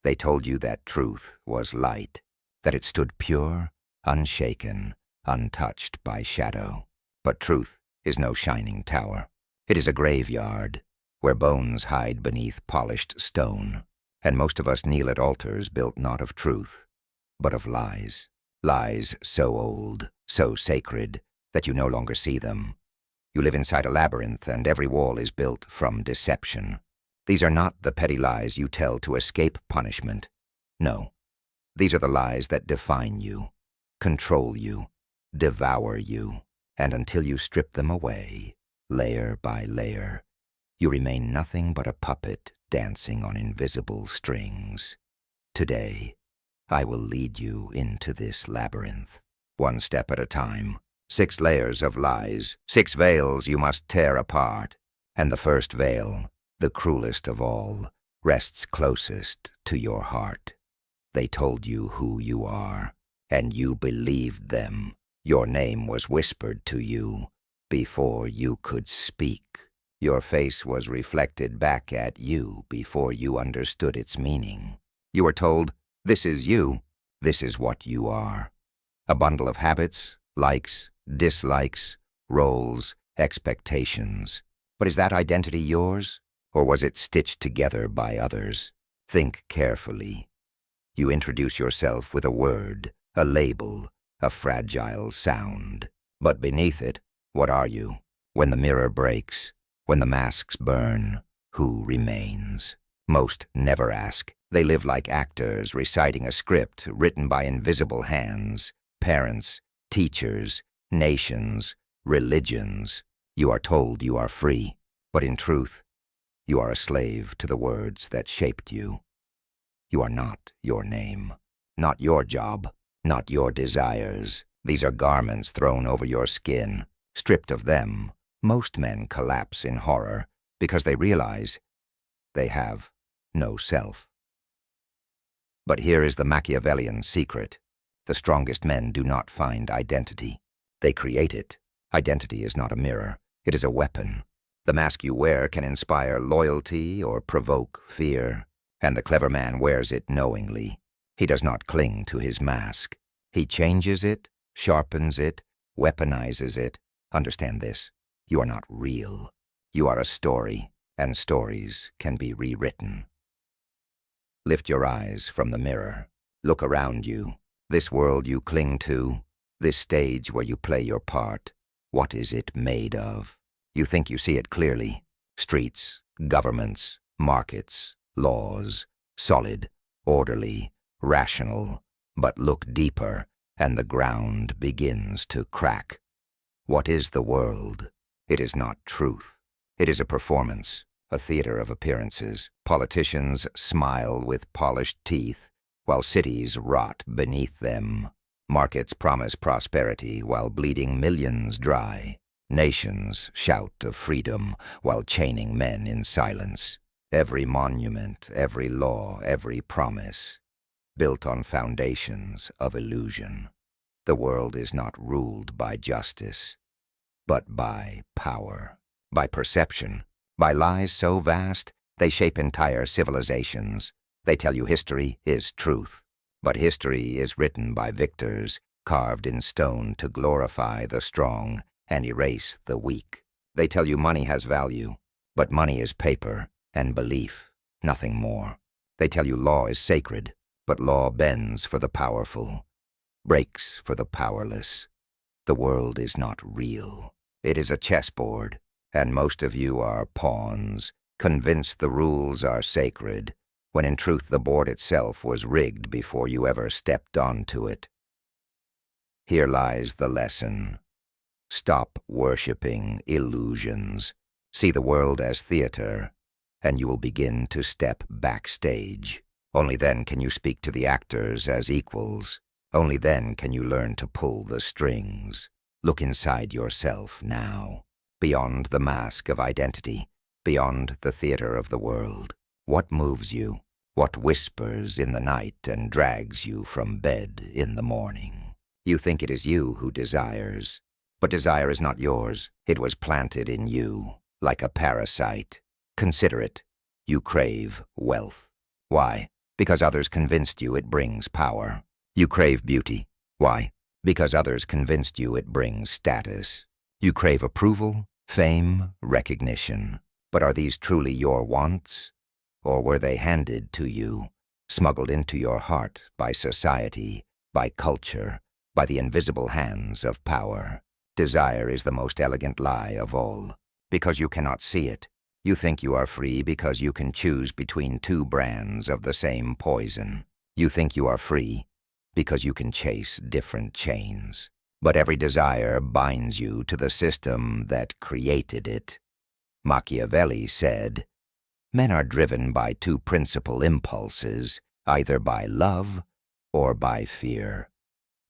They told you that truth was light, that it stood pure, unshaken, untouched by shadow. But truth is no shining tower. It is a graveyard where bones hide beneath polished stone, and most of us kneel at altars built not of truth, but of lies. Lies so old, so sacred, that you no longer see them. You live inside a labyrinth, and every wall is built from deception. These are not the petty lies you tell to escape punishment. No, these are the lies that define you, control you, devour you, and until you strip them away, layer by layer, you remain nothing but a puppet dancing on invisible strings. Today, I will lead you into this labyrinth, one step at a time. 6 layers of lies, 6 veils you must tear apart, and the first veil, the cruelest of all, rests closest to your heart. They told you who you are, and you believed them. Your name was whispered to you before you could speak. Your face was reflected back at you before you understood its meaning. You were told, this is you, this is what you are. A bundle of habits, likes, dislikes, roles, expectations. But is that identity yours, or was it stitched together by others? Think carefully. You introduce yourself with a word, a label, a fragile sound. But beneath it, what are you? When the mirror breaks, when the masks burn, who remains? Most never ask. They live like actors reciting a script written by invisible hands. Parents, teachers, nations, religions. You are told you are free, but in truth, you are a slave to the words that shaped you. You are not your name, not your job, not your desires. These are garments thrown over your skin. Stripped of them, most men collapse in horror because they realize they have no self. But here is the Machiavellian secret. The strongest men do not find identity. They create it. Identity is not a mirror. It is a weapon. The mask you wear can inspire loyalty or provoke fear, and the clever man wears it knowingly. He does not cling to his mask. He changes it, sharpens it, weaponizes it. Understand this. You are not real. You are a story, and stories can be rewritten. Lift your eyes from the mirror. Look around you. This world you cling to, this stage where you play your part, what is it made of? You think you see it clearly. Streets, governments, markets, laws, solid, orderly, rational. But look deeper, and the ground begins to crack. What is the world? It is not truth. It is a performance, a theater of appearances. Politicians smile with polished teeth, while cities rot beneath them. Markets promise prosperity while bleeding millions dry. Nations shout of freedom while chaining men in silence. Every monument, every law, every promise, built on foundations of illusion. The world is not ruled by justice, but by power, by perception, by lies so vast they shape entire civilizations. They tell you history is truth, but history is written by victors, carved in stone to glorify the strong and erase the weak. They tell you money has value, but money is paper and belief, nothing more. They tell you law is sacred, but law bends for the powerful, breaks for the powerless. The world is not real. It is a chessboard, and most of you are pawns, convinced the rules are sacred, when in truth the board itself was rigged before you ever stepped onto it. Here lies the lesson. Stop worshipping illusions. See the world as theater, and you will begin to step backstage. Only then can you speak to the actors as equals. Only then can you learn to pull the strings. Look inside yourself now, beyond the mask of identity, beyond the theater of the world. What moves you? What whispers in the night and drags you from bed in the morning? You think it is you who desires, but desire is not yours. It was planted in you, like a parasite. Consider it. You crave wealth. Why? Because others convinced you it brings power. You crave beauty. Why? Because others convinced you it brings status. You crave approval, fame, recognition. But are these truly your wants? Or were they handed to you, smuggled into your heart by society, by culture, by the invisible hands of power? Desire is the most elegant lie of all. Because you cannot see it, you think you are free because you can choose between two brands of the same poison. You think you are free because you can chase different chains. But every desire binds you to the system that created it. Machiavelli said, "Men are driven by two principal impulses, either by love or by fear.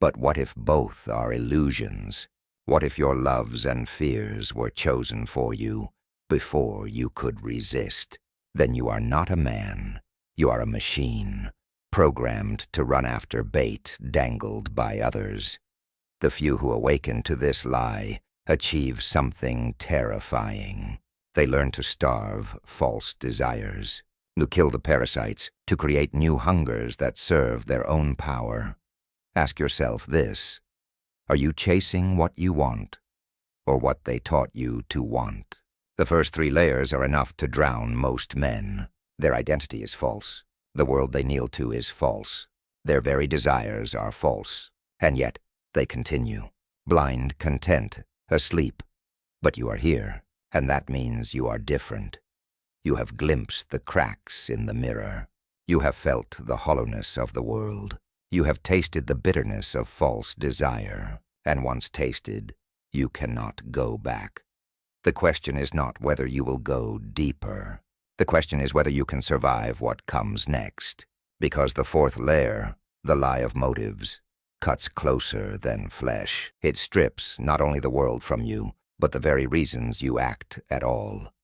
But what if both are illusions? What if your loves and fears were chosen for you before you could resist? Then you are not a man. You are a machine, programmed to run after bait dangled by others. The few who awaken to this lie achieve something terrifying. They learn to starve false desires, to kill the parasites, to create new hungers that serve their own power. Ask yourself this: are you chasing what you want, or what they taught you to want? The first three layers are enough to drown most men. Their identity is false. The world they kneel to is false. Their very desires are false. And yet, they continue, blind, content, asleep. But you are here, and that means you are different. You have glimpsed the cracks in the mirror. You have felt the hollowness of the world. You have tasted the bitterness of false desire, and once tasted, you cannot go back. The question is not whether you will go deeper. The question is whether you can survive what comes next. Because the fourth layer, the lie of motives, cuts closer than flesh. It strips not only the world from you, but the very reasons you act at all.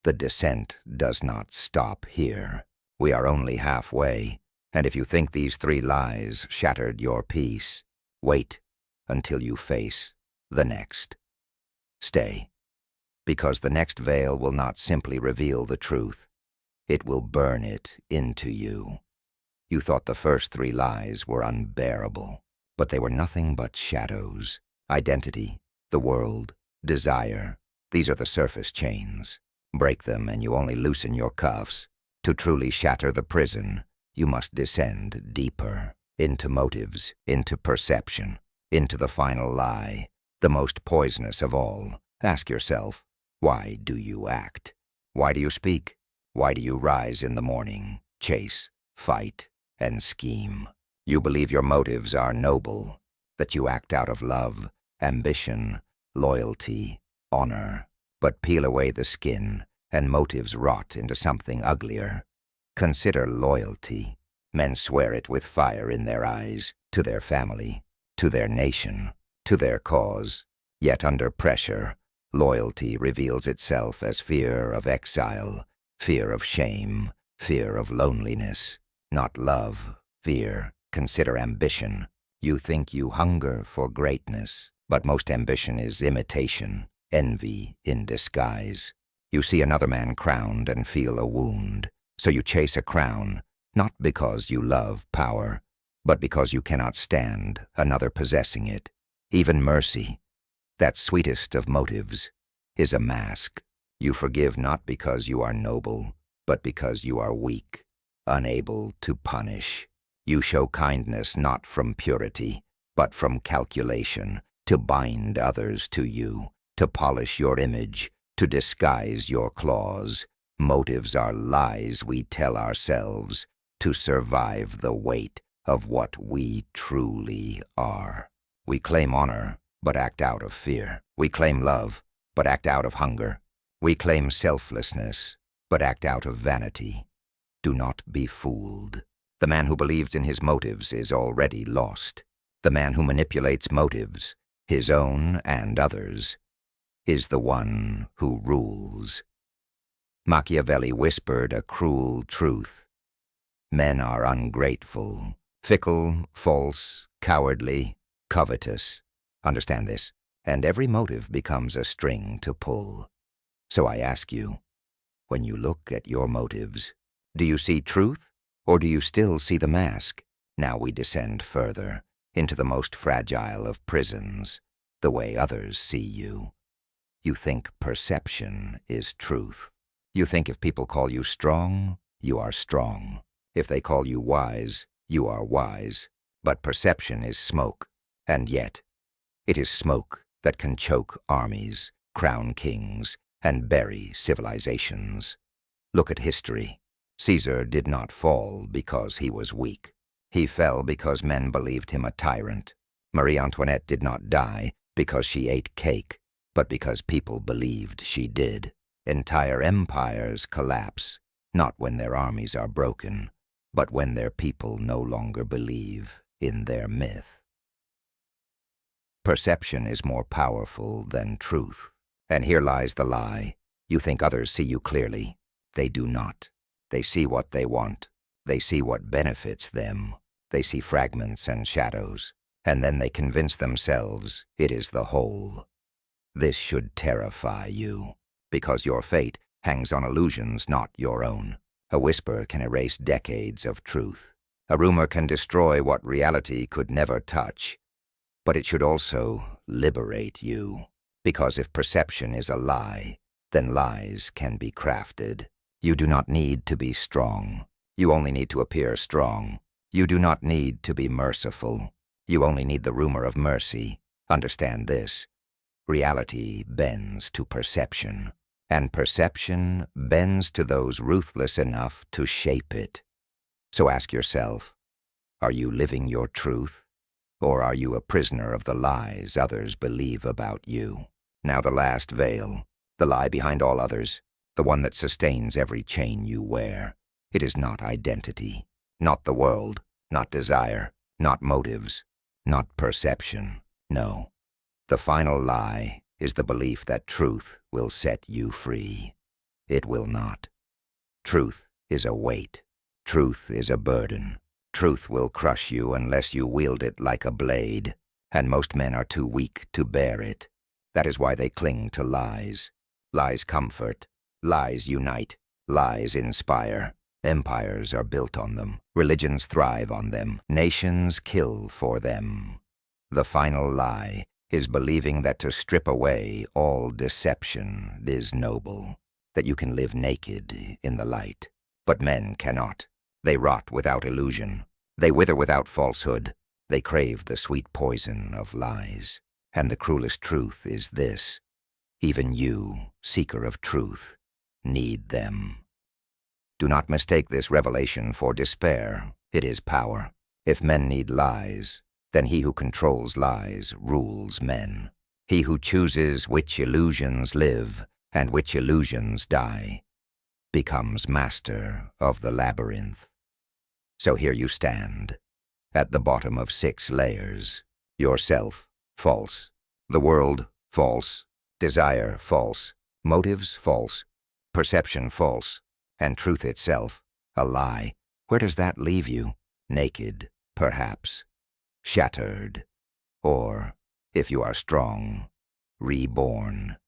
The descent does not stop here. We are only halfway. And if you think these three lies shattered your peace, wait until you face the next. Stay, because the next veil will not simply reveal the truth. It will burn it into you. You thought the first three lies were unbearable, but they were nothing but shadows. Identity, the world, desire, these are the surface chains. Break them and you only loosen your cuffs. To truly shatter the prison, you must descend deeper, into motives, into perception, into the final lie, the most poisonous of all. Ask yourself, why do you act? Why do you speak? Why do you rise in the morning, chase, fight, and scheme? You believe your motives are noble, that you act out of love, ambition, loyalty, honor. But peel away the skin, and motives rot into something uglier. Consider loyalty. Men swear it with fire in their eyes, to their family, to their nation, to their cause. Yet under pressure, loyalty reveals itself as fear of exile, fear of shame, fear of loneliness. Not love, fear. Consider ambition. You think you hunger for greatness, but most ambition is imitation, envy in disguise. You see another man crowned and feel a wound, so you chase a crown, not because you love power, but because you cannot stand another possessing it. Even mercy, that sweetest of motives, is a mask. You forgive not because you are noble, but because you are weak, unable to punish. You show kindness not from purity, but from calculation, to bind others to you, to polish your image, to disguise your claws. Motives are lies we tell ourselves to survive the weight of what we truly are. We claim honor, but act out of fear. We claim love, but act out of hunger. We claim selflessness, but act out of vanity. Do not be fooled. The man who believes in his motives is already lost. The man who manipulates motives, his own and others, is the one who rules. Machiavelli whispered a cruel truth. Men are ungrateful, fickle, false, cowardly, covetous. Understand this, and every motive becomes a string to pull. So I ask you, when you look at your motives, do you see truth Or do you still see the mask? Now we descend further, into the most fragile of prisons, the way others see you. You think perception is truth. You think if people call you strong, you are strong. If they call you wise, you are wise. But perception is smoke, and yet it is smoke that can choke armies, crown kings, and bury civilizations. Look at history. Caesar did not fall because he was weak. He fell because men believed him a tyrant. Marie Antoinette did not die because she ate cake, but because people believed she did. Entire empires collapse, not when their armies are broken, but when their people no longer believe in their myth. Perception is more powerful than truth. And here lies the lie. You think others see you clearly. They do not. They see what they want. They see what benefits them. They see fragments and shadows. And then they convince themselves it is the whole. This should terrify you, because your fate hangs on illusions not your own. A whisper can erase decades of truth. A rumor can destroy what reality could never touch. But it should also liberate you, because if perception is a lie, then lies can be crafted. You do not need to be strong. You only need to appear strong. You do not need to be merciful. You only need the rumor of mercy. Understand this. Reality bends to perception, and perception bends to those ruthless enough to shape it. So ask yourself, are you living your truth, or are you a prisoner of the lies others believe about you? Now the last veil, the lie behind all others, the one that sustains every chain you wear. It is not identity, not the world, not desire, not motives, not perception. No. The final lie is the belief that truth will set you free. It will not. Truth is a weight. Truth is a burden. Truth will crush you unless you wield it like a blade, and most men are too weak to bear it. That is why they cling to lies. Lies comfort. Lies unite. Lies inspire. Empires are built on them. Religions thrive on them. Nations kill for them. The final lie is believing that to strip away all deception is noble, that you can live naked in the light. But men cannot. They rot without illusion. They wither without falsehood. They crave the sweet poison of lies. And the cruelest truth is this: even you, seeker of truth, need them. Do not mistake this revelation for despair. It is power. If men need lies, then he who controls lies rules men. He who chooses which illusions live and which illusions die becomes master of the labyrinth. So here you stand, at the bottom of 6 layers. Yourself, false. The world, false. Desire, false. Motives, false. Perception, false. And truth itself, a lie. Where does that leave you? Naked, perhaps. Shattered. Or, if you are strong, reborn.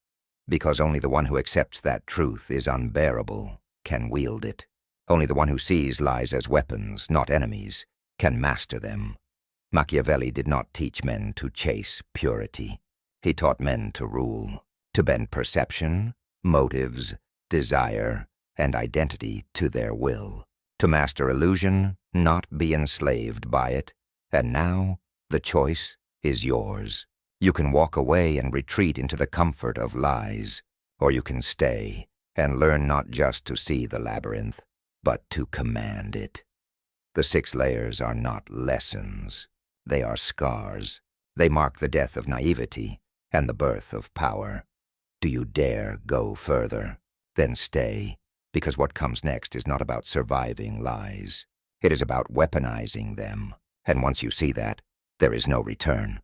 Because only the one who accepts that truth is unbearable can wield it. Only the one who sees lies as weapons, not enemies, can master them. Machiavelli did not teach men to chase purity. He taught men to rule, to bend perception, motives, desire, and identity to their will. To master illusion, not be enslaved by it. And now, the choice is yours. You can walk away and retreat into the comfort of lies, or you can stay and learn not just to see the labyrinth, but to command it. The 6 layers are not lessons. They are scars. They mark the death of naivety and the birth of power. Do you dare go further? Then stay, because what comes next is not about surviving lies. It is about weaponizing them. And once you see that, there is no return.